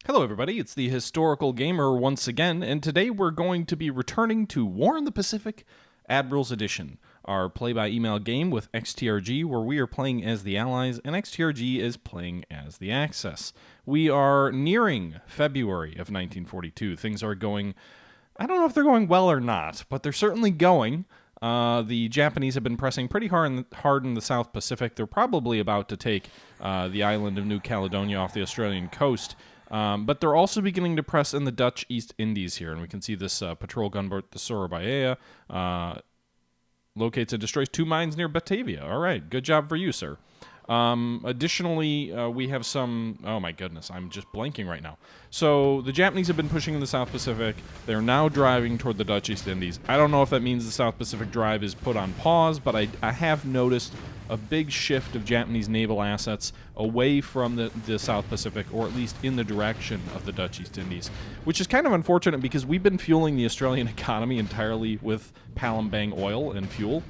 Hello everybody, it's the Historical Gamer once again, and today we're going to be returning to War in the Pacific, Admirals Edition, our play-by-email game with XTRG, where we are playing as the Allies, and XTRG is playing as the Axis. We are nearing February of 1942. Things are going, I don't know if they're going well or not, but they're certainly going. The Japanese have been pressing pretty hard in the South Pacific. They're probably about to take the island of New Caledonia off the Australian coast. But they're also beginning to press in the Dutch East Indies here, and we can see this patrol gunboat, the Surabaya, locates and destroys 2 mines near Batavia. All right, good job for you, sir. Additionally, we have some... Oh, my goodness, I'm just blanking right now. So the Japanese have been pushing in the South Pacific. They're now driving toward the Dutch East Indies. I don't know if that means the South Pacific drive is put on pause, but I have noticed a big shift of Japanese naval assets away from the South Pacific, or at least in the direction of the Dutch East Indies, which is kind of unfortunate because we've been fueling the Australian economy entirely with Palembang oil and fuel,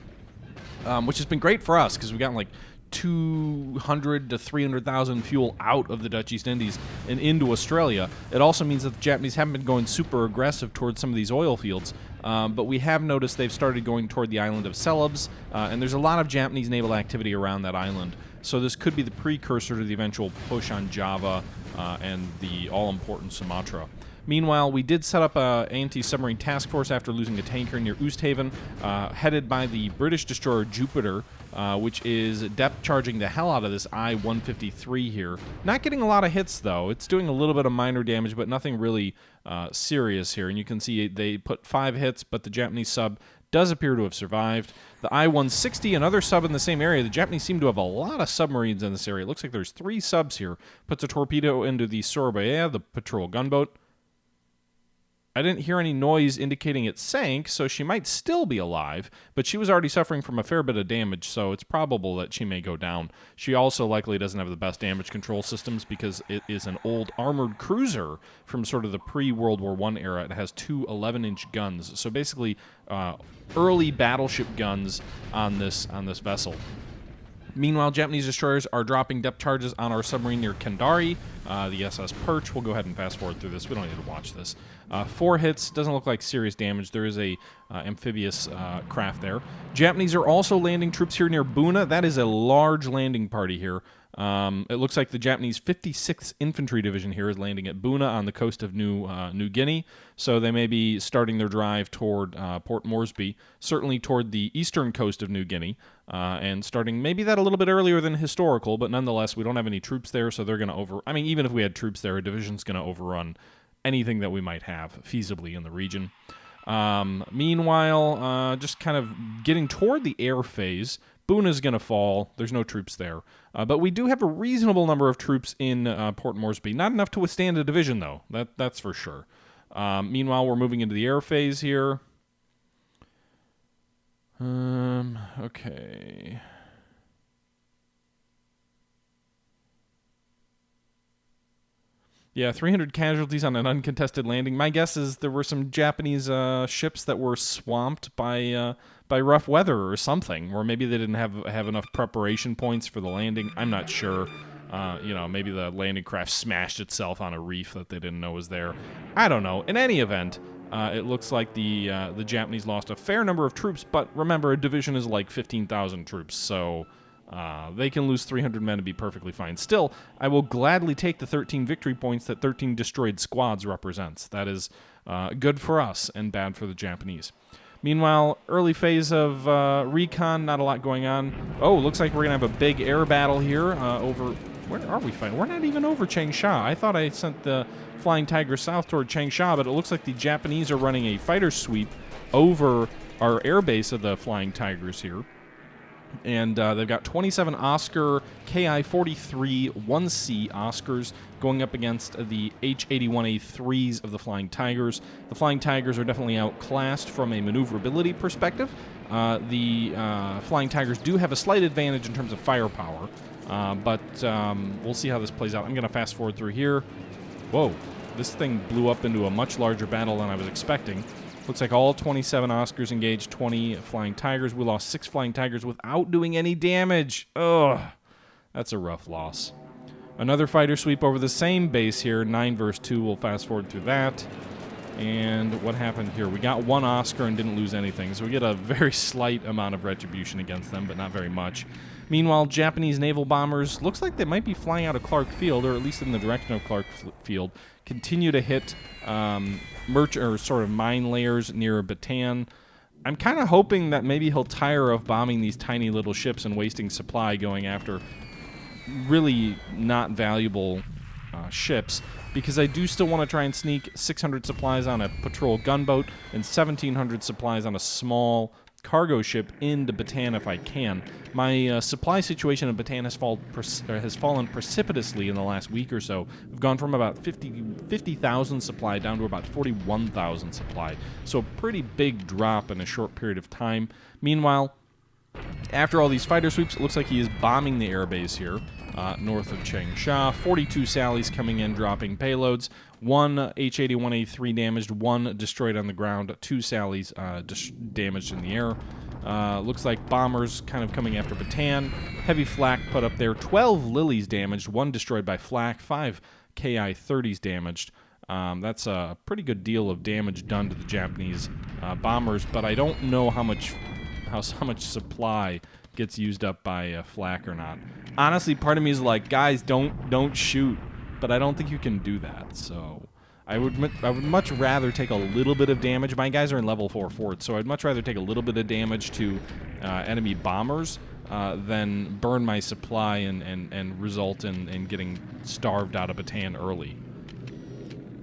which has been great for us because we've gotten like 200 to 300,000 fuel out of the Dutch East Indies and into Australia. It also means that the Japanese haven't been going super aggressive towards some of these oil fields, but we have noticed they've started going toward the island of Celebes, and there's a lot of Japanese naval activity around that island. So this could be the precursor to the eventual push on Java and the all-important Sumatra. Meanwhile, we did set up an anti-submarine task force after losing a tanker near Oosthaven, headed by the British destroyer Jupiter, which is depth charging the hell out of this I-153 here. Not getting a lot of hits, though. It's doing a little bit of minor damage, but nothing really serious here. And you can see they put 5 hits, but the Japanese sub does appear to have survived. The I-160, another sub in the same area. The Japanese seem to have a lot of submarines in this area. It looks like there's 3 subs here. Puts a torpedo into the Surabaya, the patrol gunboat. I didn't hear any noise indicating it sank, so she might still be alive, but she was already suffering from a fair bit of damage, so it's probable that she may go down. She also likely doesn't have the best damage control systems because it is an old armored cruiser from sort of the pre-World War I era. It has 2 11-inch guns, so basically early battleship guns on this vessel. Meanwhile, Japanese destroyers are dropping depth charges on our submarine near Kendari, the SS Perch. We'll go ahead and fast forward through this. We don't need to watch this. 4 hits, doesn't look like serious damage. There is a amphibious craft there. Japanese are also landing troops here near Buna. That is a large landing party here. It looks like the Japanese 56th Infantry Division here is landing at Buna on the coast of New Guinea, so they may be starting their drive toward Port Moresby, certainly toward the eastern coast of New Guinea, and starting maybe that a little bit earlier than historical, but nonetheless, we don't have any troops there, so they're going to I mean, even if we had troops there, a division's going to overrun anything that we might have feasibly in the region. Meanwhile, just kind of getting toward the air phase, Buna's going to fall. There's no troops there. But we do have a reasonable number of troops in Port Moresby. Not enough to withstand a division, though. That's for sure. Meanwhile, we're moving into the air phase here. Okay. Yeah, 300 casualties on an uncontested landing. My guess is there were some Japanese ships that were swamped by rough weather or something, or maybe they didn't have enough preparation points for the landing. I'm not sure. Maybe the landing craft smashed itself on a reef that they didn't know was there. I don't know. In any event, it looks like the Japanese lost a fair number of troops, but remember, a division is like 15,000 troops, so they can lose 300 men and be perfectly fine. Still, I will gladly take the 13 victory points that 13 destroyed squads represents. That is good for us and bad for the Japanese. Meanwhile, early phase of recon, not a lot going on. Oh, looks like we're going to have a big air battle here over... Where are we fighting? We're not even over Changsha. I thought I sent the Flying Tiger south toward Changsha, but it looks like the Japanese are running a fighter sweep over our airbase of the Flying Tigers here. And they've got 27 Oscar Ki-43 1C Oscars going up against the H-81A3s of the Flying Tigers. The Flying Tigers are definitely outclassed from a maneuverability perspective. The Flying Tigers do have a slight advantage in terms of firepower, but we'll see how this plays out. I'm going to fast forward through here. Whoa, this thing blew up into a much larger battle than I was expecting. Looks like all 27 Oscars engaged, 20 Flying Tigers. We lost 6 Flying Tigers without doing any damage. Ugh, that's a rough loss. Another fighter sweep over the same base here, 9 versus 2. We'll fast forward through that. And what happened here? We got 1 Oscar and didn't lose anything, so we get a very slight amount of retribution against them, but not very much. Meanwhile, Japanese naval bombers, looks like they might be flying out of Clark Field, or at least in the direction of Clark Field, continue to hit sort of mine layers near Bataan. I'm kind of hoping that maybe he'll tire of bombing these tiny little ships and wasting supply going after really not valuable ships, because I do still want to try and sneak 600 supplies on a patrol gunboat and 1,700 supplies on a small cargo ship into Bataan if I can. My supply situation in Bataan has fallen precipitously in the last week or so. We've gone from about 50,000 supply down to about 41,000 supply. So a pretty big drop in a short period of time. Meanwhile, after all these fighter sweeps, it looks like he is bombing the airbase here north of Changsha. 42 Sallies coming in, dropping payloads. 1 H-81A3 damaged, 1 destroyed on the ground, 2 Sallies damaged in the air. Looks like bombers kind of coming after Bataan. Heavy flak put up there. 12 Lilies damaged, 1 destroyed by flak, 5 Ki-30s damaged. That's a pretty good deal of damage done to the Japanese bombers, but I don't know how much supply gets used up by flak or not. Honestly, part of me is like, guys, don't shoot, but I don't think you can do that. So I would much rather take a little bit of damage. My guys are in level 4 forts, so I'd much rather take a little bit of damage to enemy bombers than burn my supply and result in getting starved out of Bataan early.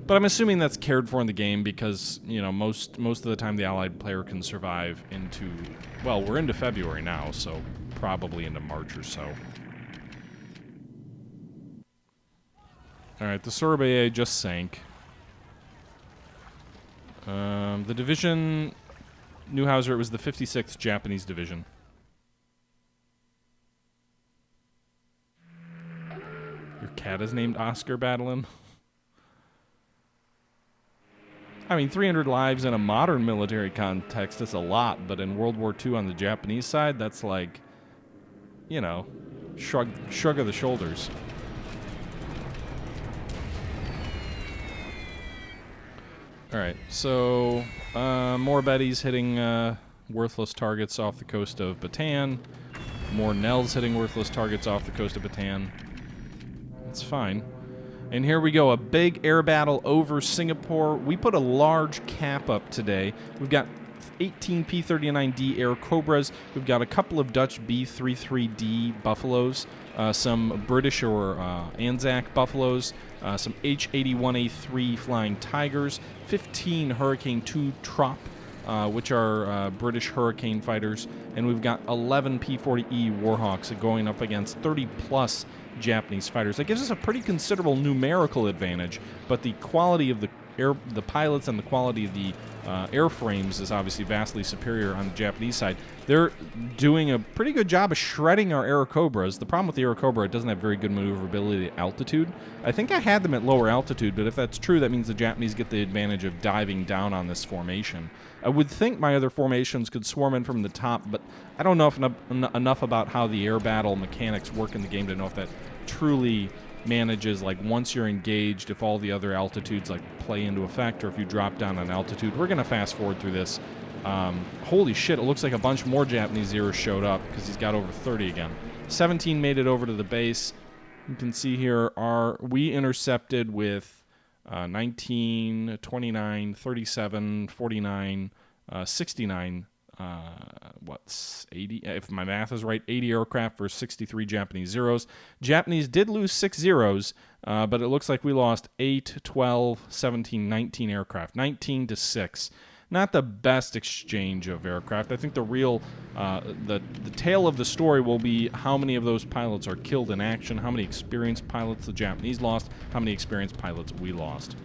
But I'm assuming that's cared for in the game because, you know, most of the time the Allied player can survive into, well, we're into February now, so probably into March or so. Alright, the Sorbet just sank. The division, Neuhauser, it was the 56th Japanese Division. Your cat is named Oscar, Badalin? I mean, 300 lives in a modern military context is a lot, but in World War II on the Japanese side, that's like, you know, shrug of the shoulders. Alright, so more Bettys hitting worthless targets off the coast of Bataan. More Nels hitting worthless targets off the coast of Bataan. That's fine. And here we go, a big air battle over Singapore. We put a large cap up today. We've got 18 P-39D Air Cobras. We've got a couple of Dutch B-33D Buffaloes, some British or Anzac Buffaloes, some H-81A3 Flying Tigers, 15 Hurricane II Trop, which are British Hurricane fighters, and we've got 11 P-40E Warhawks going up against 30-plus Japanese fighters. That gives us a pretty considerable numerical advantage, but the quality of the pilots and the quality of the airframes is obviously vastly superior on the Japanese side. They're doing a pretty good job of shredding our Airacobras. The problem with the Airacobra, it doesn't have very good maneuverability at altitude. I think I had them at lower altitude, but if that's true, that means the Japanese get the advantage of diving down on this formation. I would think my other formations could swarm in from the top, but I don't know enough about how the air battle mechanics work in the game to know if that truly manages, like, once you're engaged, if all the other altitudes like play into effect, or if you drop down on altitude. We're gonna fast forward through this. Holy shit, it looks like a bunch more Japanese Zeros showed up because he's got over 30 again. 17 made it over to the base. You can see here we intercepted with 19, 29, 37, 49, 69, 80, if my math is right, 80 aircraft versus 63 Japanese Zeros. Japanese did lose 6 Zeros, but it looks like we lost 8, 12, 17, 19 aircraft. 19 to 6. Not the best exchange of aircraft. I think the real, the tale of the story will be how many of those pilots are killed in action, how many experienced pilots the Japanese lost, how many experienced pilots we lost.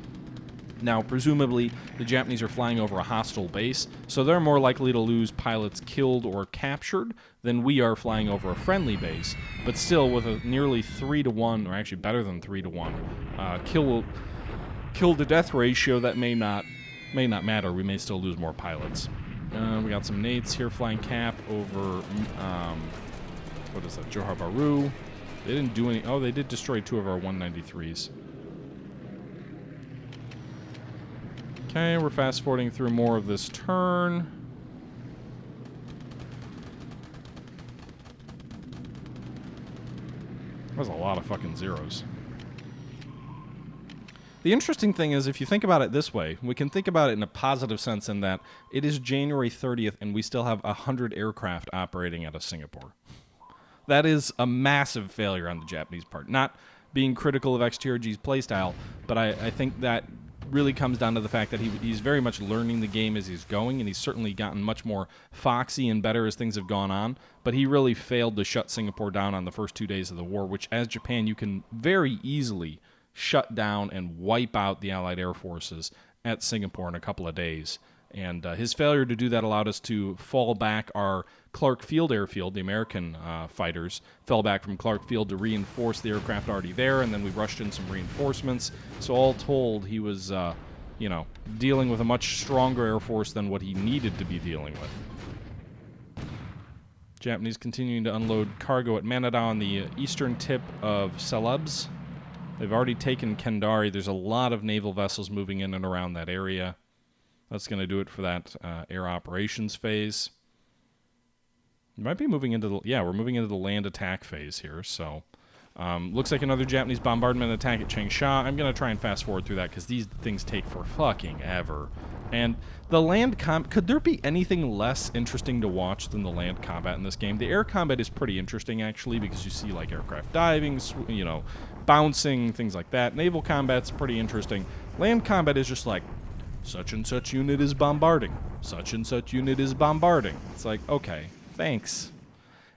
Now, presumably, the Japanese are flying over a hostile base, so they're more likely to lose pilots killed or captured than we are flying over a friendly base. But still, with a nearly 3-to-1, or actually better than 3-to-1, kill-to-death ratio, that may not matter. We may still lose more pilots. We got some nades here flying cap over, what is that, Johor Bahru. They didn't do any... Oh, they did destroy 2 of our 193s. Okay, we're fast-forwarding through more of this turn. That was a lot of fucking zeros. The interesting thing is, if you think about it this way, we can think about it in a positive sense in that it is January 30th and we still have 100 aircraft operating out of Singapore. That is a massive failure on the Japanese part. Not being critical of XTRG's playstyle, but I think that really comes down to the fact that he's very much learning the game as he's going, and he's certainly gotten much more foxy and better as things have gone on, but he really failed to shut Singapore down on the first 2 days of the war, which as Japan you can very easily shut down and wipe out the Allied air forces at Singapore in a couple of days. And his failure to do that allowed us to fall back our Clark Field airfield. The American fighters fell back from Clark Field to reinforce the aircraft already there, and then we rushed in some reinforcements. So all told, he was, dealing with a much stronger air force than what he needed to be dealing with. Japanese continuing to unload cargo at Manado on the eastern tip of Celebes. They've already taken Kendari. There's a lot of naval vessels moving in and around that area. That's going to do it for that air operations phase. We might be moving into the... Yeah, we're moving into the land attack phase here, so... looks like another Japanese bombardment attack at Changsha. I'm going to try and fast forward through that, because these things take for fucking ever. And the land could there be anything less interesting to watch than the land combat in this game? The air combat is pretty interesting, actually, because you see, like, aircraft diving, bouncing, things like that. Naval combat's pretty interesting. Land combat is just like... Such and such unit is bombarding. Such and such unit is bombarding. It's like, okay, thanks.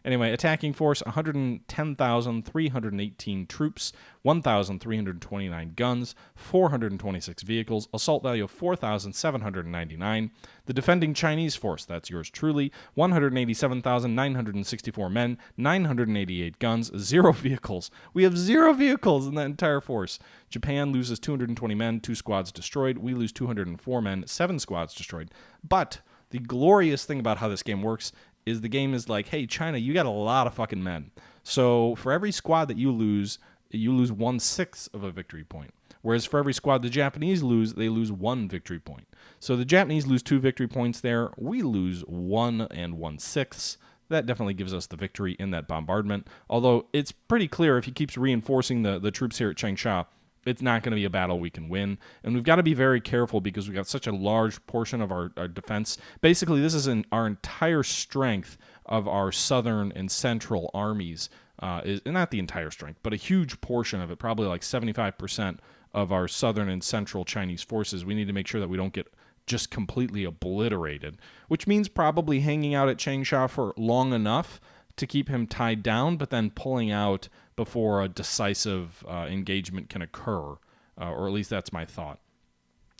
Anyway, attacking force, 110,318 troops, 1,329 guns, 426 vehicles, assault value of 4,799. The defending Chinese force, that's yours truly, 187,964 men, 988 guns, 0 vehicles. We have 0 vehicles in that entire force. Japan loses 220 men, 2 squads destroyed. We lose 204 men, 7 squads destroyed. But the glorious thing about how this game works is the game is like, hey, China, you got a lot of fucking men. So for every squad that you lose 1/6 of a victory point. Whereas for every squad the Japanese lose, they lose 1 victory point. So the Japanese lose 2 victory points there. We lose 1 and 1/6. That definitely gives us the victory in that bombardment. Although it's pretty clear if he keeps reinforcing the troops here at Changsha, it's not going to be a battle we can win. And we've got to be very careful because we've got such a large portion of our defense. Basically, this is our entire strength of our southern and central armies. Not the entire strength, but a huge portion of it, probably like 75% of our southern and central Chinese forces. We need to make sure that we don't get just completely obliterated, which means probably hanging out at Changsha for long enough to keep him tied down, but then pulling out before a decisive engagement can occur, or at least that's my thought.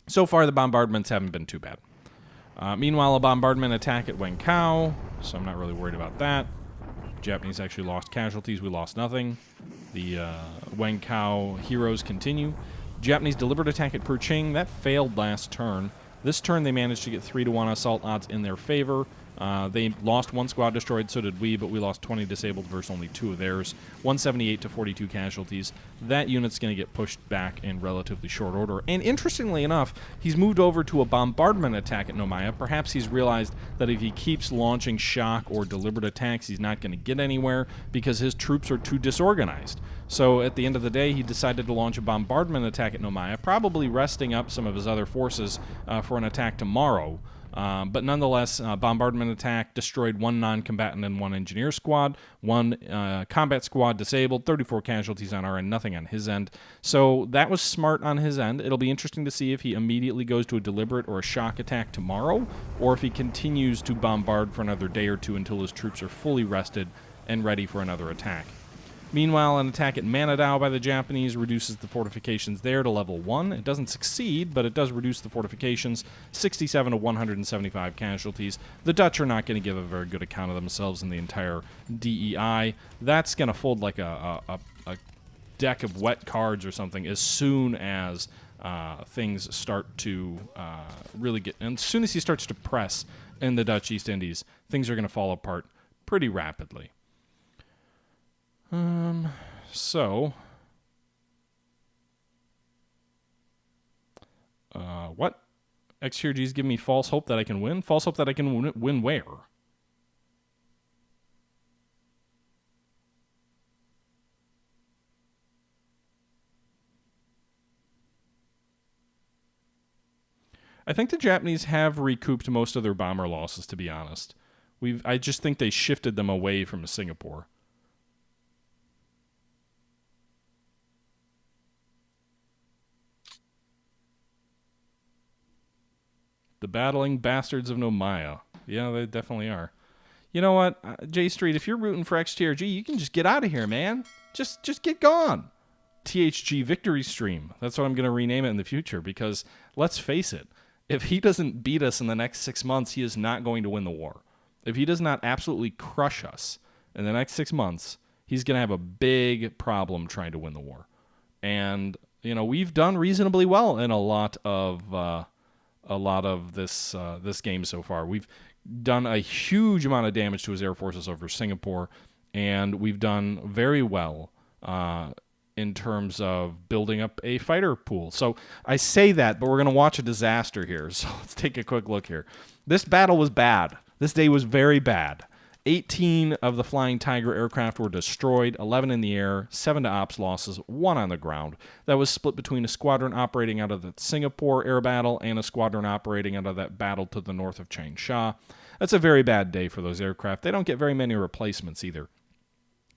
So far, the bombardments haven't been too bad. Meanwhile, a bombardment attack at Wenkao, so I'm not really worried about that. Japanese actually lost casualties. We lost nothing. The Wenkao heroes continue. Japanese deliberate attack at Purching. That failed last turn. This turn, they managed to get 3-1 assault odds in their favor. They lost 1 squad destroyed, so did we, but we lost 20 disabled versus only 2 of theirs. 178 to 42 casualties. That unit's going to get pushed back in relatively short order. And interestingly enough, he's moved over to a bombardment attack at Nomaya. Perhaps he's realized that if he keeps launching shock or deliberate attacks, he's not going to get anywhere because his troops are too disorganized. So at the end of the day, he decided to launch a bombardment attack at Nomaya, probably resting up some of his other forces for an attack tomorrow. But nonetheless, bombardment attack destroyed 1 non-combatant and 1 engineer squad, 1 combat squad disabled, 34 casualties on our end, nothing on his end. So that was smart on his end. It'll be interesting to see if he immediately goes to a deliberate or a shock attack tomorrow, or if he continues to bombard for another day or 2 until his troops are fully rested and ready for another attack. Meanwhile, an attack at Manado by the Japanese reduces the fortifications there to level 1. It doesn't succeed, but it does reduce the fortifications, 67 to 175 casualties. The Dutch are not going to give a very good account of themselves in the entire DEI. That's going to fold like a deck of wet cards or something as soon as things start to really get... And as soon as he starts to press in the Dutch East Indies, things are going to fall apart pretty rapidly. So, what? XTRG is giving me false hope that I can win? False hope that I can win where? I think the Japanese have recouped most of their bomber losses, to be honest. I just think they shifted them away from Singapore. The battling bastards of Nomaya. Yeah, they definitely are. You know what, J Street, if you're rooting for XTRG, you can just get out of here, man. Just get gone. THG Victory Stream. That's what I'm going to rename it in the future, because let's face it, if he doesn't beat us in the next 6 months, he is not going to win the war. If he does not absolutely crush us in the next 6 months, he's going to have a big problem trying to win the war. And, you know, we've done reasonably well in a lot of this game so far. We've done a huge amount of damage to his air forces over Singapore, and we've done very well in terms of building up a fighter pool. So I say that, but we're going to watch a disaster here. So let's take a quick look here. This battle was bad. This day was very bad. 18 of the Flying Tiger aircraft were destroyed, 11 in the air, 7 to ops losses, 1 on the ground. That was split between a squadron operating out of the Singapore air battle and a squadron operating out of that battle to the north of Changsha. That's a very bad day for those aircraft. They don't get very many replacements either.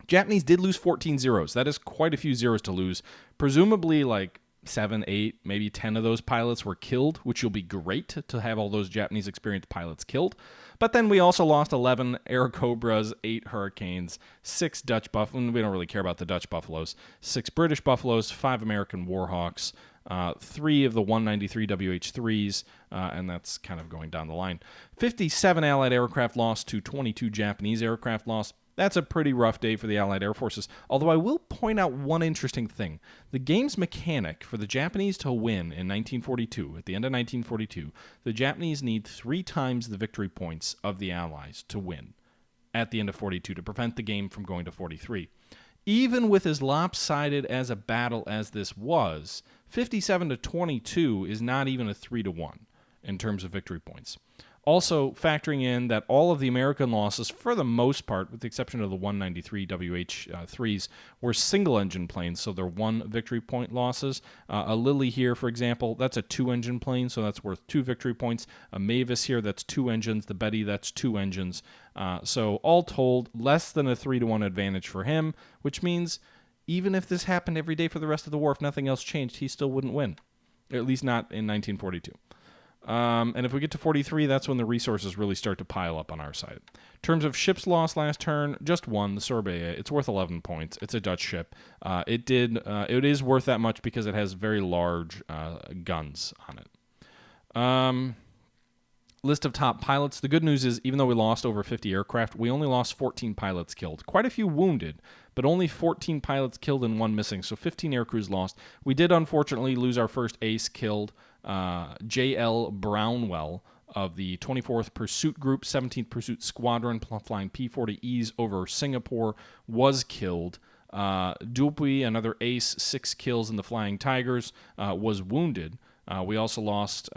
Japanese did lose 14 zeros. That is quite a few zeros to lose. Presumably like 7, 8, maybe 10 of those pilots were killed, which will be great to have all those Japanese experienced pilots killed. But then we also lost 11 Air Cobras, 8 Hurricanes, 6 Dutch Buffaloes. We don't really care about the Dutch Buffaloes. 6 British Buffaloes, 5 American Warhawks, 3 of the 193 WH-3s, and that's kind of going down the line. 57 Allied aircraft lost to 22 Japanese aircraft lost. That's a pretty rough day for the Allied Air Forces, although I will point out one interesting thing. The game's mechanic for the Japanese to win in 1942, at the end of 1942, the Japanese need 3 times the victory points of the Allies to win at the end of 42 to prevent the game from going to 43. Even with as lopsided as a battle as this was, 57 to 22 is not even a 3-1 in terms of victory points. Also, factoring in that all of the American losses, for the most part, with the exception of the 193 WH-3s, were single-engine planes, so they're 1 victory point losses. A Lily here, for example, that's a 2-engine plane, so that's worth 2 victory points. A Mavis here, that's 2 engines. The Betty, that's 2 engines. So all told, less than a 3-1 advantage for him, which means even if this happened every day for the rest of the war, if nothing else changed, he still wouldn't win, at least not in 1942. And if we get to 43, that's when the resources really start to pile up on our side. In terms of ships lost last turn, just 1, the Sorbet. It's worth 11 points. It's a Dutch ship. It is worth that much because it has very large guns on it. List of top pilots. The good news is, even though we lost over 50 aircraft, we only lost 14 pilots killed. Quite a few wounded, but only 14 pilots killed and 1 missing, so 15 aircrews lost. We did unfortunately lose our first ace killed. J.L. Brownwell of the 24th Pursuit Group, 17th Pursuit Squadron, flying P-40Es over Singapore, was killed. Dupuy, another ace, 6 kills in the Flying Tigers, was wounded. We also lost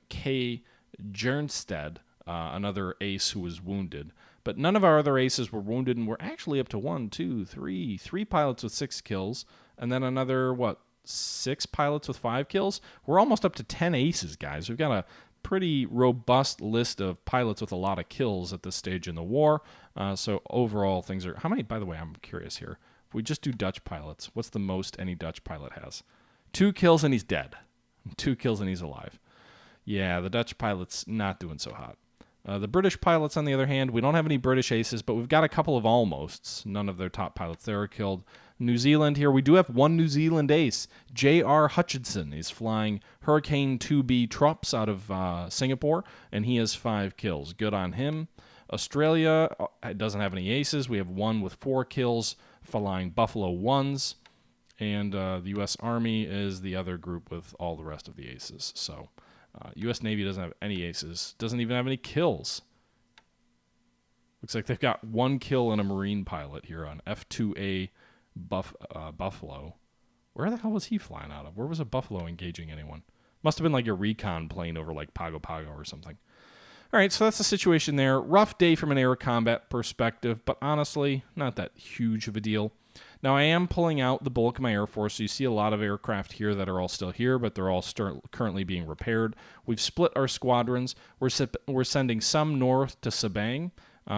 K. Jernstead, another ace who was wounded. But none of our other aces were wounded, and we're actually up to 3 pilots with 6 kills, and then another, 6 pilots with 5 kills? We're almost up to 10 aces, guys. We've got a pretty robust list of pilots with a lot of kills at this stage in the war. So overall, things are... How many, by the way, I'm curious here. If we just do Dutch pilots, what's the most any Dutch pilot has? 2 kills and he's dead. 2 kills and he's alive. Yeah, the Dutch pilot's not doing so hot. The British pilots, on the other hand, we don't have any British aces, but we've got a couple of almosts. None of their top pilots there are killed. New Zealand here, we do have 1 New Zealand ace. J.R. Hutchinson is flying Hurricane 2B Trops out of Singapore, and he has 5 kills. Good on him. Australia doesn't have any aces. We have 1 with 4 kills flying Buffalo 1s, and the U.S. Army is the other group with all the rest of the aces. So U.S. Navy doesn't have any aces, doesn't even have any kills. Looks like they've got 1 kill and a Marine pilot here on F2A Buffalo. Where the hell was he flying out of? Where was a Buffalo engaging anyone? Must have been like a recon plane over like Pago Pago or something. All right, so that's the situation there. Rough day from an air combat perspective, but honestly, not that huge of a deal. Now, I am pulling out the bulk of my Air Force, so you see a lot of aircraft here that are all still here, but they're all currently being repaired. We've split our squadrons. We're sending some north to Sabang.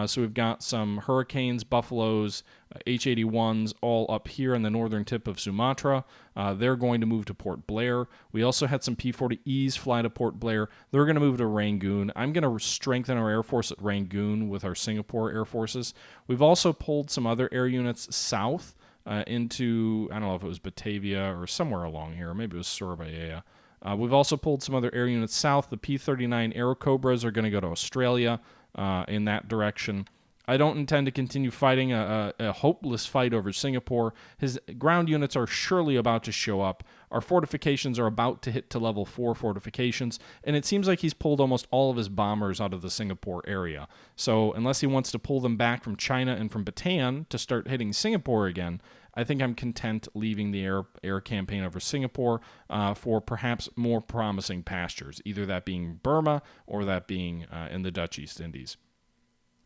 So we've got some Hurricanes, Buffaloes, H-81s all up here in the northern tip of Sumatra. They're going to move to Port Blair. We also had some P-40Es fly to Port Blair. They're going to move to Rangoon. I'm going to strengthen our Air Force at Rangoon with our Singapore Air Forces. We've also pulled some other air units south into, I don't know if it was Batavia or somewhere along here. Maybe it was Surabaya. We've also pulled some other air units south. The P-39 Aerocobras are going to go to Australia in that direction. I don't intend to continue fighting a hopeless fight over Singapore. His ground units are surely about to show up. Our fortifications are about to hit to level 4 fortifications, and it seems like he's pulled almost all of his bombers out of the Singapore area. So unless he wants to pull them back from China and from Bataan to start hitting Singapore again, I think I'm content leaving the air campaign over Singapore for perhaps more promising pastures, either that being Burma or that being in the Dutch East Indies.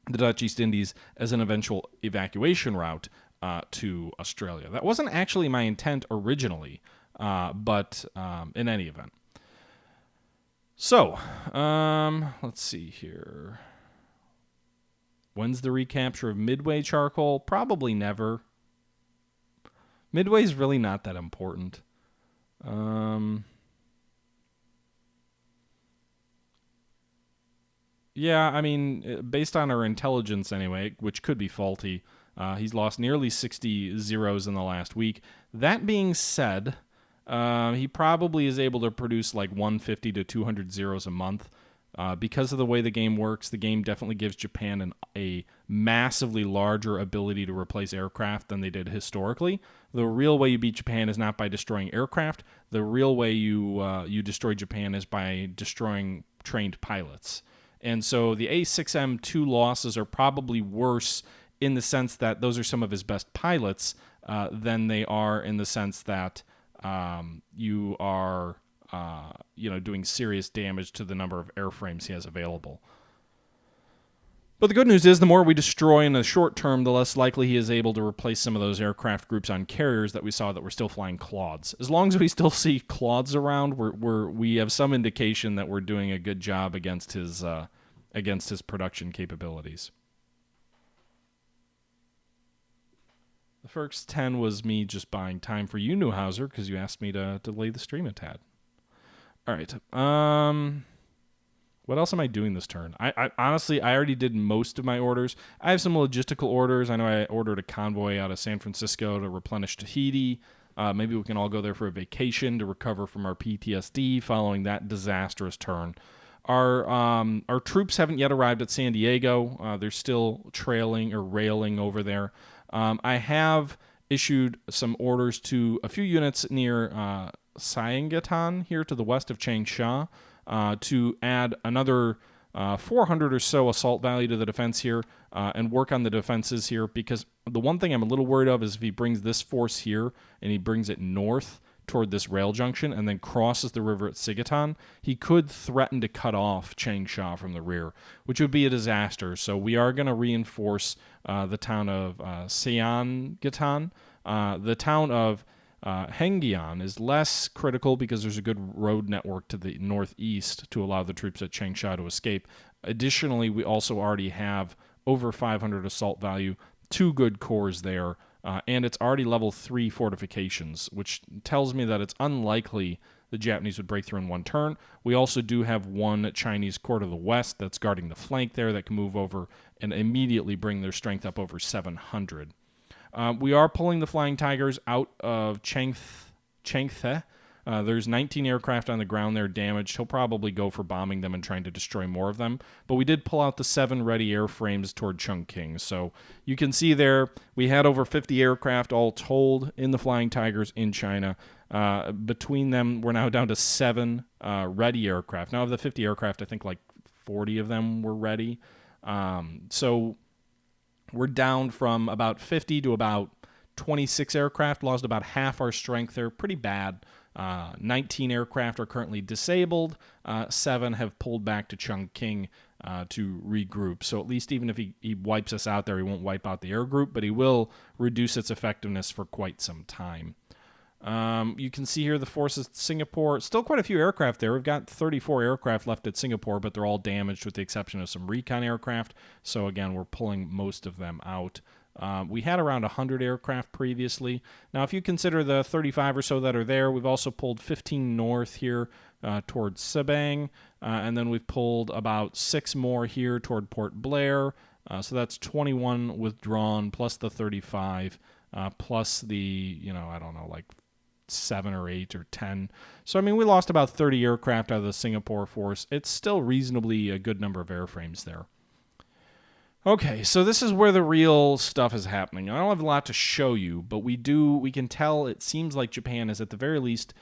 The Dutch East Indies as an eventual evacuation route to Australia. That wasn't actually my intent originally, but in any event. So, let's see here. When's the recapture of Midway charcoal? Probably never. Midway's really not that important. Yeah, I mean, based on our intelligence anyway, which could be faulty, he's lost nearly 60 zeros in the last week. That being said, he probably is able to produce like 150 to 200 zeros a month. Because of the way the game works, the game definitely gives Japan a massively larger ability to replace aircraft than they did historically. The real way you beat Japan is not by destroying aircraft. The real way you destroy Japan is by destroying trained pilots. And so the A6M2 losses are probably worse in the sense that those are some of his best pilots than they are in the sense that you are doing serious damage to the number of airframes he has available. But the good news is the more we destroy in the short term, the less likely he is able to replace some of those aircraft groups on carriers that we saw that were still flying Claudes. As long as we still see Claudes around, we have some indication that we're doing a good job against his production capabilities. The first 10 was me just buying time for you, Newhauser, because you asked me to delay the stream a tad. All right. What else am I doing this turn? I honestly, I already did most of my orders. I have some logistical orders. I know I ordered a convoy out of San Francisco to replenish Tahiti. Maybe we can all go there for a vacation to recover from our PTSD following that disastrous turn. Our troops haven't yet arrived at San Diego. They're still trailing or railing over there. I have issued some orders to a few units near Saingatan here to the west of Changsha to add another 400 or so assault value to the defense here and work on the defenses here, because the one thing I'm a little worried of is if he brings this force here and he brings it north toward this rail junction and then crosses the river at Sigatan, he could threaten to cut off Changsha from the rear, which would be a disaster. So we are going to reinforce the town of Saingatan. The town of Hengyan is less critical because there's a good road network to the northeast to allow the troops at Changsha to escape. Additionally, we also already have over 500 assault value, 2 good cores there, and it's already level 3 fortifications, which tells me that it's unlikely the Japanese would break through in one turn. We also do have 1 Chinese corps to the west that's guarding the flank there that can move over and immediately bring their strength up over 700. We are pulling the Flying Tigers out of Changthe. There's 19 aircraft on the ground there damaged. He'll probably go for bombing them and trying to destroy more of them. But we did pull out the 7 ready airframes toward Chongqing. So you can see there we had over 50 aircraft all told in the Flying Tigers in China. Between them, we're now down to 7 ready aircraft. Now of the 50 aircraft, I think like 40 of them were ready. So we're down from about 50 to about 26 aircraft, lost about half our strength. They're pretty bad. 19 aircraft are currently disabled. 7 have pulled back to Chongqing to regroup. So at least even if he wipes us out there, he won't wipe out the air group, but he will reduce its effectiveness for quite some time. You can see here the forces at Singapore. Still quite a few aircraft there. We've got 34 aircraft left at Singapore, but they're all damaged with the exception of some recon aircraft. So again, we're pulling most of them out. We had around 100 aircraft previously. Now, if you consider the 35 or so that are there, we've also pulled 15 north here towards Sabang, and then we've pulled about 6 more here toward Port Blair. So that's 21 withdrawn, plus the 35, plus the, I don't know, like 7 or 8 or 10. So, I mean, we lost about 30 aircraft out of the Singapore force. It's still reasonably a good number of airframes there. Okay, so this is where the real stuff is happening. I don't have a lot to show you, but we can tell it seems like Japan has at the very least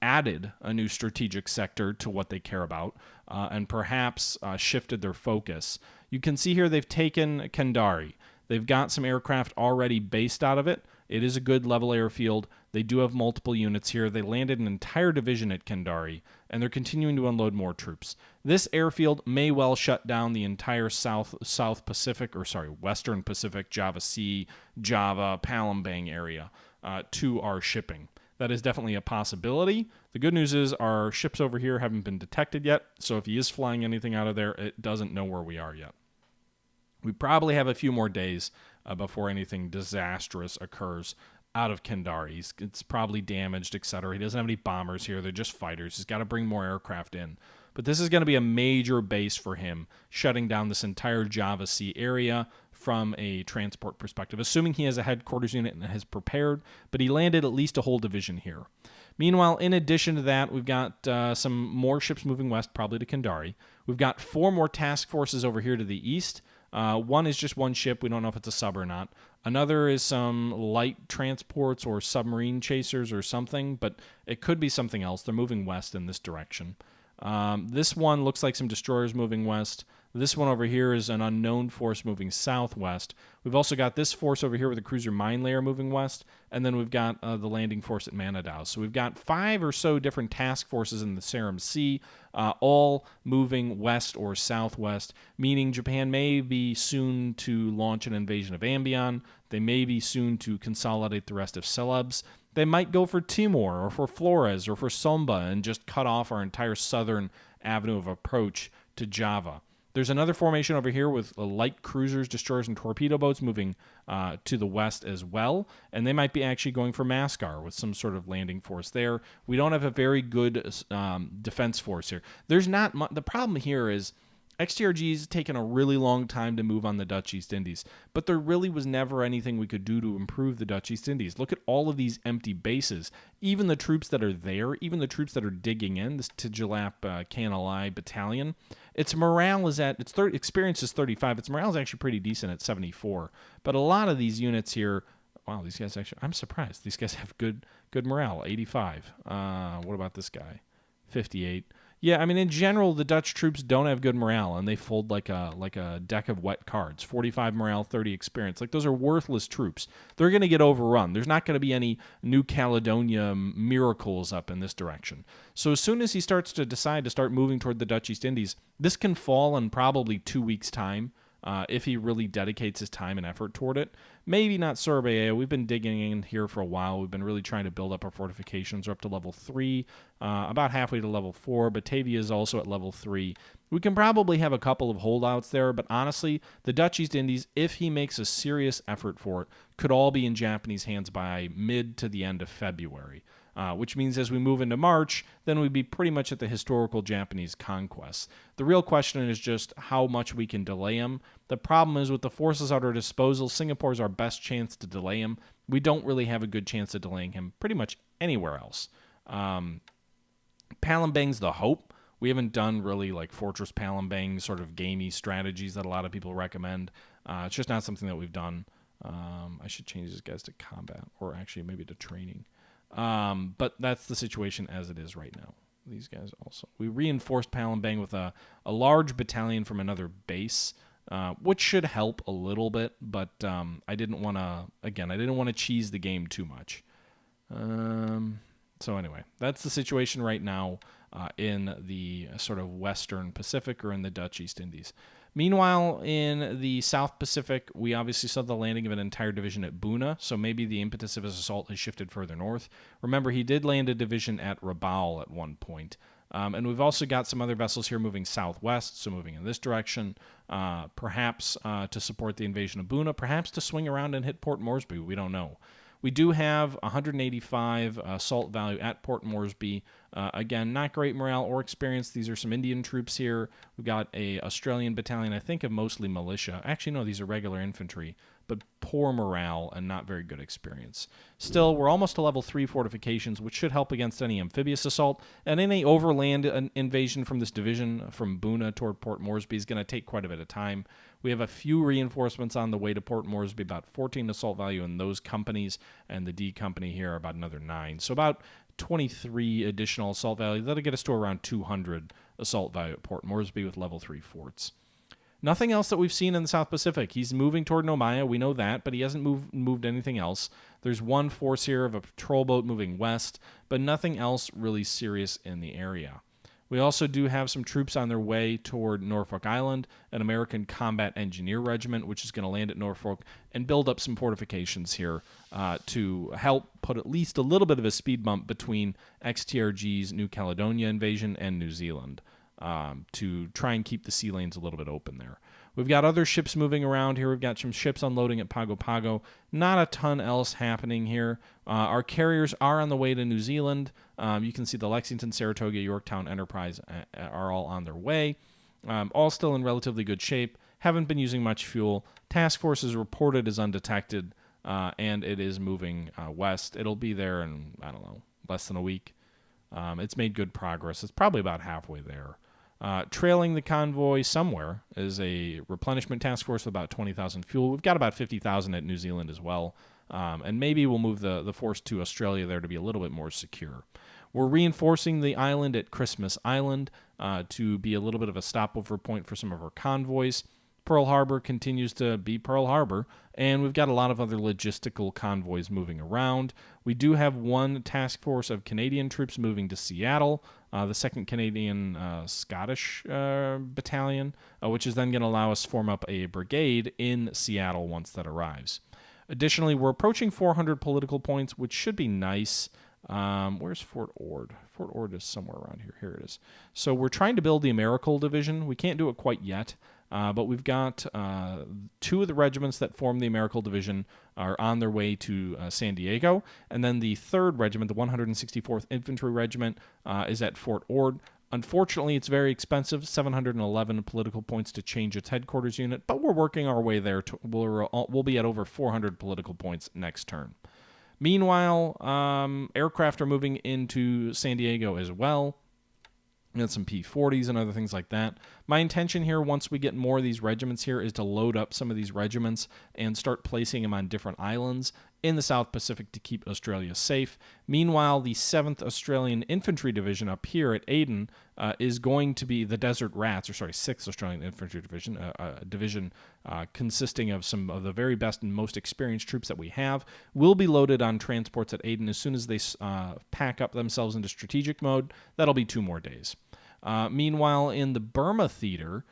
added a new strategic sector to what they care about, and perhaps shifted their focus. You can see here they've taken Kendari. They've got some aircraft already based out of it. It is a good level airfield. They do have multiple units here. They landed an entire division at Kendari, and they're continuing to unload more troops. This airfield may well shut down the entire Western Pacific, Java Sea, Java, Palembang area to our shipping. That is definitely a possibility. The good news is our ships over here haven't been detected yet, so if he is flying anything out of there, it doesn't know where we are yet. We probably have a few more days before anything disastrous occurs out of Kendari. It's probably damaged, etc. He doesn't have any bombers here. They're just fighters. He's got to bring more aircraft in. But this is going to be a major base for him, shutting down this entire Java Sea area from a transport perspective, assuming he has a headquarters unit and has prepared, but he landed at least a whole division here. Meanwhile, in addition to that, we've got some more ships moving west, probably to Kendari. We've got 4 more task forces over here to the east. One is just one ship. We don't know if it's a sub or not. Another is some light transports or submarine chasers or something, but it could be something else. They're moving west in this direction. This one looks like some destroyers moving west. This one over here is an unknown force moving southwest. We've also got this force over here with a cruiser mine layer moving west, and then we've got the landing force at Manadaw. So we've got 5 or so different task forces in the Seram Sea, all moving west or southwest, meaning Japan may be soon to launch an invasion of Ambion. They may be soon to consolidate the rest of Celebes. They might go for Timor or for Flores or for Somba and just cut off our entire southern avenue of approach to Java. There's another formation over here with light cruisers, destroyers, and torpedo boats moving to the west as well, and they might be actually going for Mascar with some sort of landing force there. We don't have a very good defense force here. There's not much. The problem here is XTRG's taken a really long time to move on the Dutch East Indies, but there really was never anything we could do to improve the Dutch East Indies. Look at all of these empty bases. Even the troops that are there, even the troops that are digging in, this Tijilap Kanalai battalion, its morale is at, its experience is 35. Its morale is actually pretty decent at 74. But a lot of these units here, wow, these guys actually, I'm surprised. These guys have good morale, 85. What about this guy? 58. Yeah, I mean, in general, the Dutch troops don't have good morale, and they fold like a deck of wet cards. 45 morale, 30 experience. Like, those are worthless troops. They're going to get overrun. There's not going to be any New Caledonia miracles up in this direction. So as soon as he starts to decide to start moving toward the Dutch East Indies, this can fall in probably 2 weeks' time. If he really dedicates his time and effort toward it. Maybe not Surabaya. We've been digging in here for a while. We've been really trying to build up our fortifications. We're up to level 3, about halfway to level 4. Batavia is also at level 3. We can probably have a couple of holdouts there, but honestly, the Dutch East Indies, if he makes a serious effort for it, could all be in Japanese hands by mid to the end of February. Which means as we move into March, then we'd be pretty much at the historical Japanese conquests. The real question is just how much we can delay him. The problem is with the forces at our disposal, Singapore is our best chance to delay him. We don't really have a good chance of delaying him pretty much anywhere else. Palembang's the hope. We haven't done really like Fortress Palembang sort of gamey strategies that a lot of people recommend. It's just not something that we've done. I should change these guys to combat, or actually maybe to training. But that's the situation as it is right now. These guys also. We reinforced Palembang with a large battalion from another base. which should help a little bit, but I didn't want to cheese the game too much. So anyway, that's the situation right now in the sort of Western Pacific or in the Dutch East Indies. Meanwhile, in the South Pacific, we obviously saw the landing of an entire division at Buna, so maybe the impetus of his assault has shifted further north. Remember, he did land a division at Rabaul at one point. And we've also got some other vessels here moving southwest, so moving in this direction, perhaps to support the invasion of Buna, perhaps to swing around and hit Port Moresby. We don't know. We do have 185 assault value at Port Moresby. Again, not great morale or experience. These are some Indian troops here. We've got a Australian battalion, I think of mostly militia. Actually, no, these are regular infantry, but poor morale and not very good experience. Still, we're almost to level 3 fortifications, which should help against any amphibious assault. And any overland invasion from this division from Buna toward Port Moresby is going to take quite a bit of time. We have a few reinforcements on the way to Port Moresby, about 14 assault value in those companies, and the D company here about another 9. So about 23 additional assault value. That'll get us to around 200 assault value at Port Moresby with level 3 forts. Nothing else that we've seen in the South Pacific. He's moving toward Nomaya, we know that, but he hasn't moved anything else. There's one force here of a patrol boat moving west, but nothing else really serious in the area. We also do have some troops on their way toward Norfolk Island, an American Combat Engineer Regiment, which is going to land at Norfolk and build up some fortifications here to help put at least a little bit of a speed bump between XTRG's New Caledonia invasion and New Zealand to try and keep the sea lanes a little bit open there. We've got other ships moving around here. We've got some ships unloading at Pago Pago. Not a ton else happening here. Our carriers are on the way to New Zealand. You can see the Lexington, Saratoga, Yorktown, Enterprise are all on their way. All still in relatively good shape. Haven't been using much fuel. Task Force is reported as undetected, and it is moving west. It'll be there in, I don't know, less than a week. It's made good progress. It's probably about halfway there. Trailing the convoy somewhere is a replenishment task force with about 20,000 fuel. We've got about 50,000 at New Zealand as well. And maybe we'll move the force to Australia there to be a little bit more secure. We're reinforcing the island at Christmas Island to be a little bit of a stopover point for some of our convoys. Pearl Harbor continues to be Pearl Harbor, and we've got a lot of other logistical convoys moving around. We do have one task force of Canadian troops moving to Seattle, the 2nd Canadian Scottish Battalion, which is then going to allow us to form up a brigade in Seattle once that arrives. Additionally, we're approaching 400 political points, which should be nice. Where's Fort Ord? Fort Ord is somewhere around here. Here it is. So we're trying to build the Americal Division. We can't do it quite yet. But we've got 2 of the regiments that form the Americal Division are on their way to San Diego. And then the 3rd Regiment, the 164th Infantry Regiment, is at Fort Ord. Unfortunately, it's very expensive, 711 political points to change its headquarters unit, but we're working our way there. We'll be at over 400 political points next turn. Meanwhile, aircraft are moving into San Diego as well. We got some P-40s and other things like that. My intention here, once we get more of these regiments here, is to load up some of these regiments and start placing them on different islands in the South Pacific to keep Australia safe. Meanwhile, the 7th Australian Infantry Division up here at Aden is going to be the Desert Rats, 6th Australian Infantry Division, a division consisting of some of the very best and most experienced troops that we have, will be loaded on transports at Aden as soon as they pack up themselves into strategic mode. That'll be 2 more days. Meanwhile, in the Burma theater,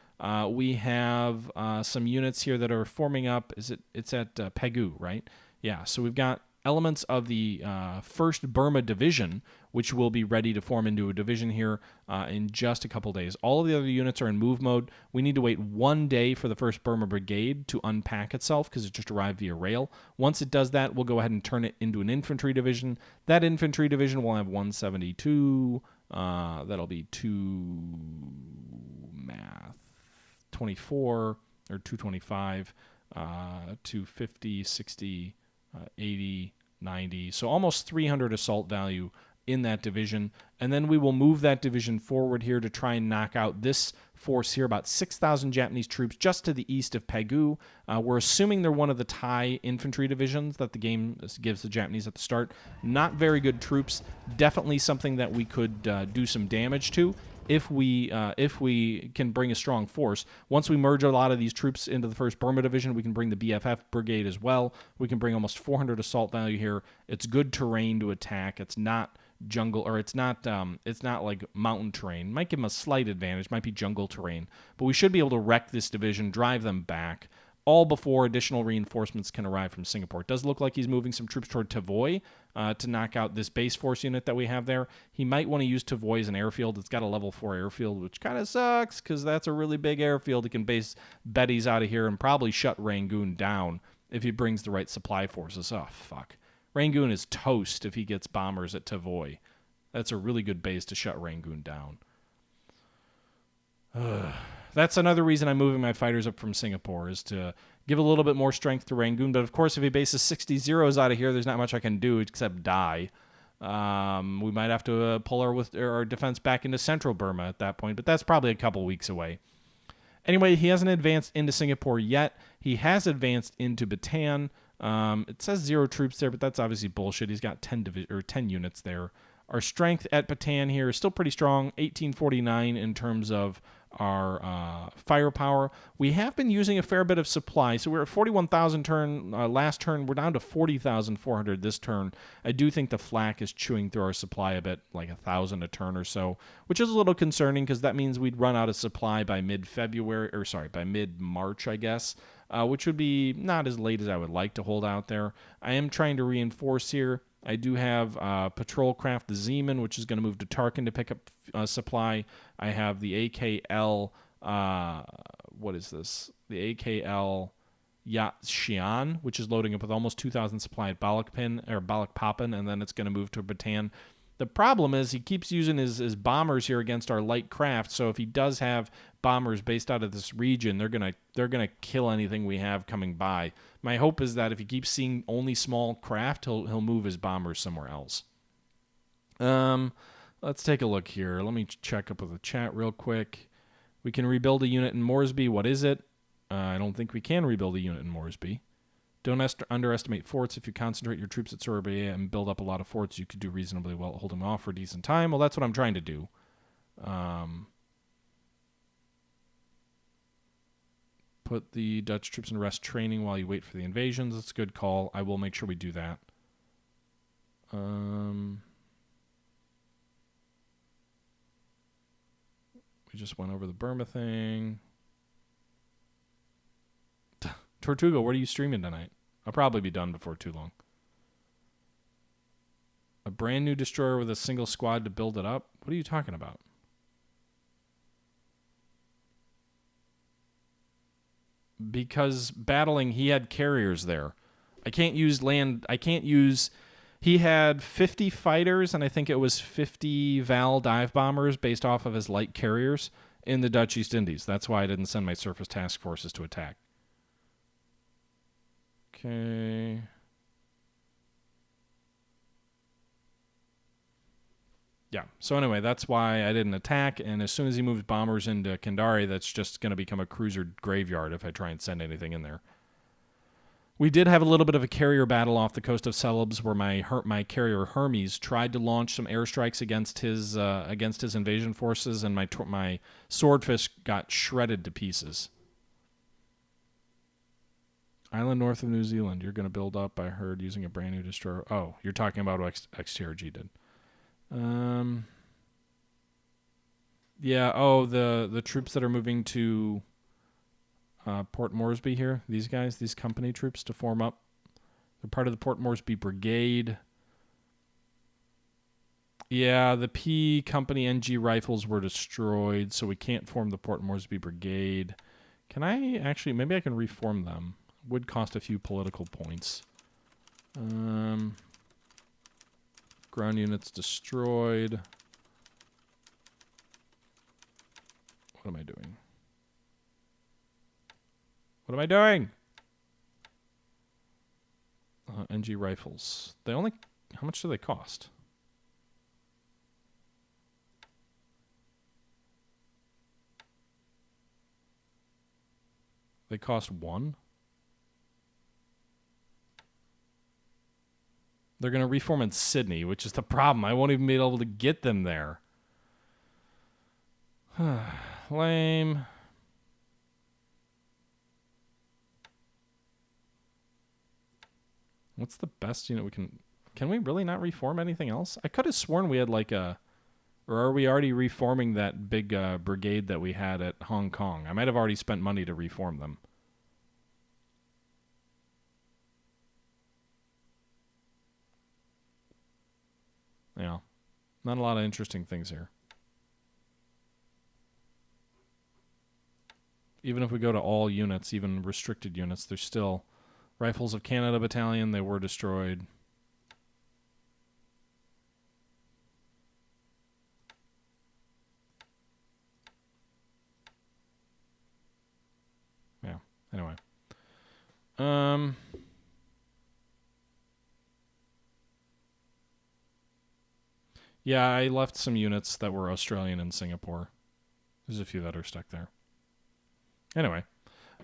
we have some units here that are forming up. It's at Pegu, right? Yeah, so we've got elements of the 1st Burma Division, which will be ready to form into a division here in just a couple days. All of the other units are in move mode. We need to wait 1 day for the 1st Burma Brigade to unpack itself because it just arrived via rail. Once it does that, we'll go ahead and turn it into an infantry division. That infantry division will have 172. That'll be 24 or 225, 250, 60, 80, 90. So almost 300 assault value in that division. And then we will move that division forward here to try and knock out this force here, about 6,000 Japanese troops just to the east of Pegu. We're assuming they're one of the Thai infantry divisions that the game gives the Japanese at the start. Not very good troops. Definitely something that we could do some damage to if we can bring a strong force. Once we merge a lot of these troops into the 1st Burma Division, we can bring the BFF Brigade as well. We can bring almost 400 assault value here. It's good terrain to attack. It's not jungle, or it's not like mountain terrain. Might give them a slight advantage. Might be jungle terrain. But we should be able to wreck this division, drive them back, all before additional reinforcements can arrive from Singapore. It does look like he's moving some troops toward Tavoy to knock out this base force unit that we have there. He might want to use Tavoy as an airfield. It's got a level 4 airfield, which kind of sucks because that's a really big airfield. He can base Betties out of here and probably shut Rangoon down if he brings the right supply forces. Oh, fuck. Rangoon is toast if he gets bombers at Tavoy. That's a really good base to shut Rangoon down. That's another reason I'm moving my fighters up from Singapore, is to give a little bit more strength to Rangoon. But, of course, if he bases 60 zeros out of here, there's not much I can do except die. We might have to pull our defense back into central Burma at that point, but that's probably a couple weeks away. Anyway, he hasn't advanced into Singapore yet. He has advanced into Bataan. It says 0 troops there, but that's obviously bullshit. He's got 10 units there. Our strength at Bataan here is still pretty strong, 1849 in terms of our firepower. We have been using a fair bit of supply, so we're at 41,000 turn last turn. We're down to 40,400 this turn. I do think the flak is chewing through our supply a bit, like 1,000 a turn or so, which is a little concerning because that means we'd run out of supply by mid-February, or sorry, by mid-March, I guess, which would be not as late as I would like to hold out there. I am trying to reinforce here. I do have Patrol Craft the Zeeman, which is going to move to Tarkin to pick up supply. I have the AKL, what is this? The AKL Yat Xian, which is loading up with almost 2,000 supply at Balikpapan, and then it's going to move to Bataan. The problem is he keeps using his bombers here against our light craft, so if he does have bombers based out of this region, they're gonna kill anything we have coming by. My hope is that if he keeps seeing only small craft, he'll move his bombers somewhere else. Let's take a look here. Let me check up with the chat real quick. We can rebuild a unit in Moresby. What is it? I don't think we can rebuild a unit in Moresby. Don't underestimate forts. If you concentrate your troops at Sorbet and build up a lot of forts, you could do reasonably well holding them off for a decent time. Well, that's what I'm trying to do. Put the Dutch troops in rest training while you wait for the invasions. That's a good call. I will make sure we do that. We just went over the Burma thing. Tortuga, what are you streaming tonight? I'll probably be done before too long. A brand new destroyer with a single squad to build it up? What are you talking about? Because battling, he had carriers there. I can't use land. He had 50 fighters, and I think it was 50 Val dive bombers based off of his light carriers in the Dutch East Indies. That's why I didn't send my surface task forces to attack. Okay. Yeah, so anyway, that's why I didn't attack, and as soon as he moves bombers into Kandari, that's just going to become a cruiser graveyard if I try and send anything in there. We did have a little bit of a carrier battle off the coast of Celebes where my carrier Hermes tried to launch some airstrikes against his invasion forces, and my swordfish got shredded to pieces. Island north of New Zealand, you're going to build up, I heard, using a brand new destroyer. Oh, you're talking about what XTRG did. Yeah, the troops that are moving to Port Moresby here, these company troops to form up. They're part of the Port Moresby Brigade. Yeah, the P Company NG rifles were destroyed, so we can't form the Port Moresby Brigade. Can I actually, maybe I can reform them. Would cost a few political points. Ground units destroyed. What am I doing? What am I doing? NG rifles. How much do they cost? They cost 1? They're going to reform in Sydney, which is the problem. I won't even be able to get them there. Lame. What's the best unit we can... Can we really not reform anything else? I could have sworn we had like a... Or are we already reforming that big brigade that we had at Hong Kong? I might have already spent money to reform them. Yeah. Not a lot of interesting things here. Even if we go to all units, even restricted units, there's still Rifles of Canada Battalion. They were destroyed. Yeah. Anyway. Yeah, I left some units that were Australian in Singapore. There's a few that are stuck there. Anyway,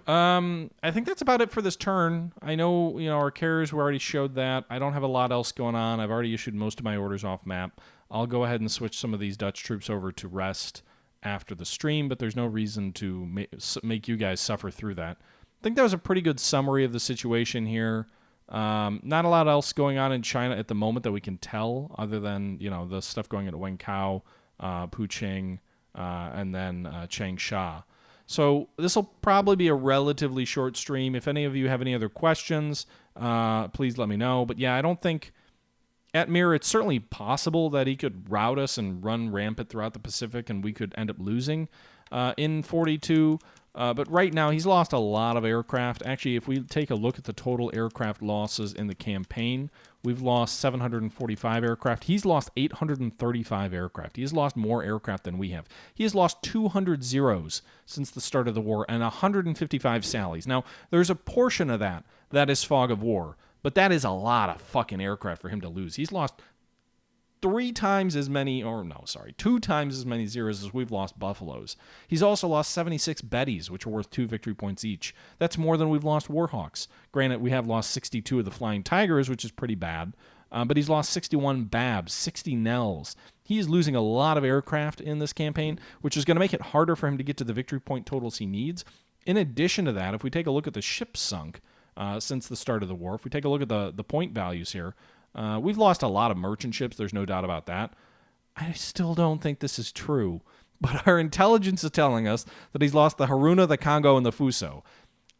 I think that's about it for this turn. I know, our carriers, we already showed that. I don't have a lot else going on. I've already issued most of my orders off map. I'll go ahead and switch some of these Dutch troops over to rest after the stream, but there's no reason to make you guys suffer through that. I think that was a pretty good summary of the situation here. Not a lot else going on in China at the moment that we can tell, other than, the stuff going into Wencao, Puqing, and then Changsha. So this will probably be a relatively short stream. If any of you have any other questions, please let me know. But yeah, I don't think Admiral, it's certainly possible that he could rout us and run rampant throughout the Pacific and we could end up losing in 42. But right now, he's lost a lot of aircraft. Actually, if we take a look at the total aircraft losses in the campaign, we've lost 745 aircraft. He's lost 835 aircraft. He has lost more aircraft than we have. He has lost 200 zeros since the start of the war and 155 sallies. Now, there's a portion of that is fog of war, but that is a lot of fucking aircraft for him to lose. He's lost 2 times as many zeros as we've lost buffaloes. He's also lost 76 Bettys, which are worth 2 victory points each. That's more than we've lost Warhawks. Granted, we have lost 62 of the Flying Tigers, which is pretty bad, but he's lost 61 Babs, 60 Nels. He is losing a lot of aircraft in this campaign, which is going to make it harder for him to get to the victory point totals he needs. In addition to that, if we take a look at the ships sunk since the start of the war, if we take a look at the point values here, we've lost a lot of merchant ships. There's no doubt about that. I still don't think this is true. But our intelligence is telling us that he's lost the Haruna, the Congo, and the Fuso.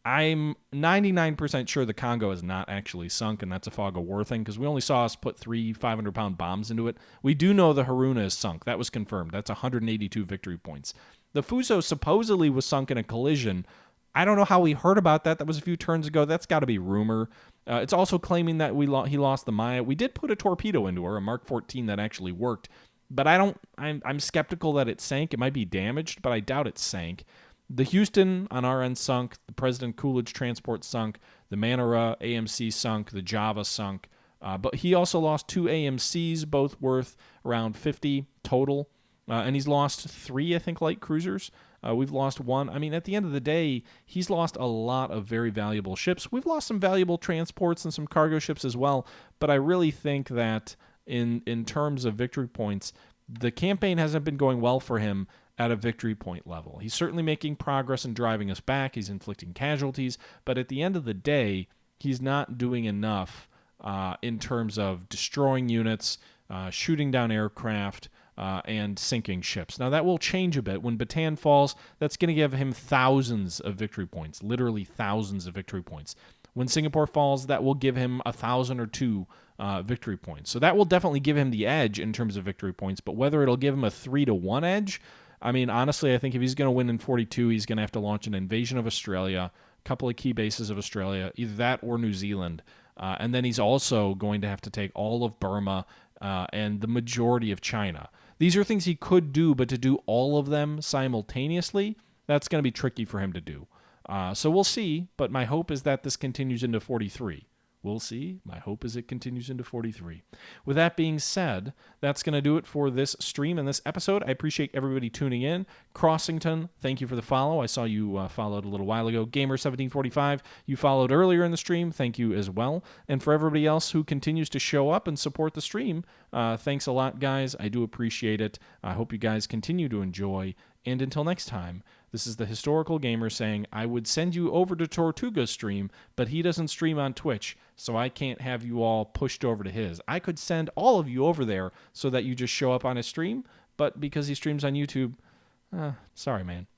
I'm 99% sure the Congo is not actually sunk, and that's a fog of war thing, because we only saw us put 3 500-pound bombs into it. We do know the Haruna is sunk. That was confirmed. That's 182 victory points. The Fuso supposedly was sunk in a collision. I don't know how we heard about that. That was a few turns ago. That's got to be rumor. It's also claiming that he lost the Maya. We did put a torpedo into her, a Mark 14 that actually worked, but I'm skeptical that it sank. It might be damaged, but I doubt it sank. The Houston on our end sunk. The President Coolidge transport sunk. The Manora AMC sunk. The Java sunk. But he also lost 2 AMCs, both worth around 50 total. And he's lost 3, I think, light cruisers. We've lost 1. I mean, at the end of the day, he's lost a lot of very valuable ships. We've lost some valuable transports and some cargo ships as well. But I really think that in terms of victory points, the campaign hasn't been going well for him at a victory point level. He's certainly making progress in driving us back. He's inflicting casualties. But at the end of the day, he's not doing enough in terms of destroying units, shooting down aircraft, and sinking ships. Now, that will change a bit. When Bataan falls, that's going to give him thousands of victory points, literally thousands of victory points. When Singapore falls, that will give him 1,000 or 2 victory points. So that will definitely give him the edge in terms of victory points, but whether it'll give him a 3-to-1 edge, I mean, honestly, I think if he's going to win in 42, he's going to have to launch an invasion of Australia, a couple of key bases of Australia, either that or New Zealand, and then he's also going to have to take all of Burma and the majority of China. These are things he could do, but to do all of them simultaneously, that's going to be tricky for him to do. So we'll see, but my hope is that this continues into 43. We'll see. My hope is it continues into 43. With that being said, that's going to do it for this stream and this episode. I appreciate everybody tuning in. Crossington, thank you for the follow. I saw you followed a little while ago. Gamer1745, you followed earlier in the stream. Thank you as well. And for everybody else who continues to show up and support the stream, thanks a lot, guys. I do appreciate it. I hope you guys continue to enjoy. And until next time, this is the Historical Gamer saying, I would send you over to Tortuga's stream, but he doesn't stream on Twitch, so I can't have you all pushed over to his. I could send all of you over there so that you just show up on his stream, but because he streams on YouTube, sorry, man.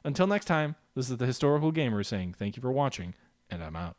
Until next time, this is the Historical Gamer saying thank you for watching, and I'm out.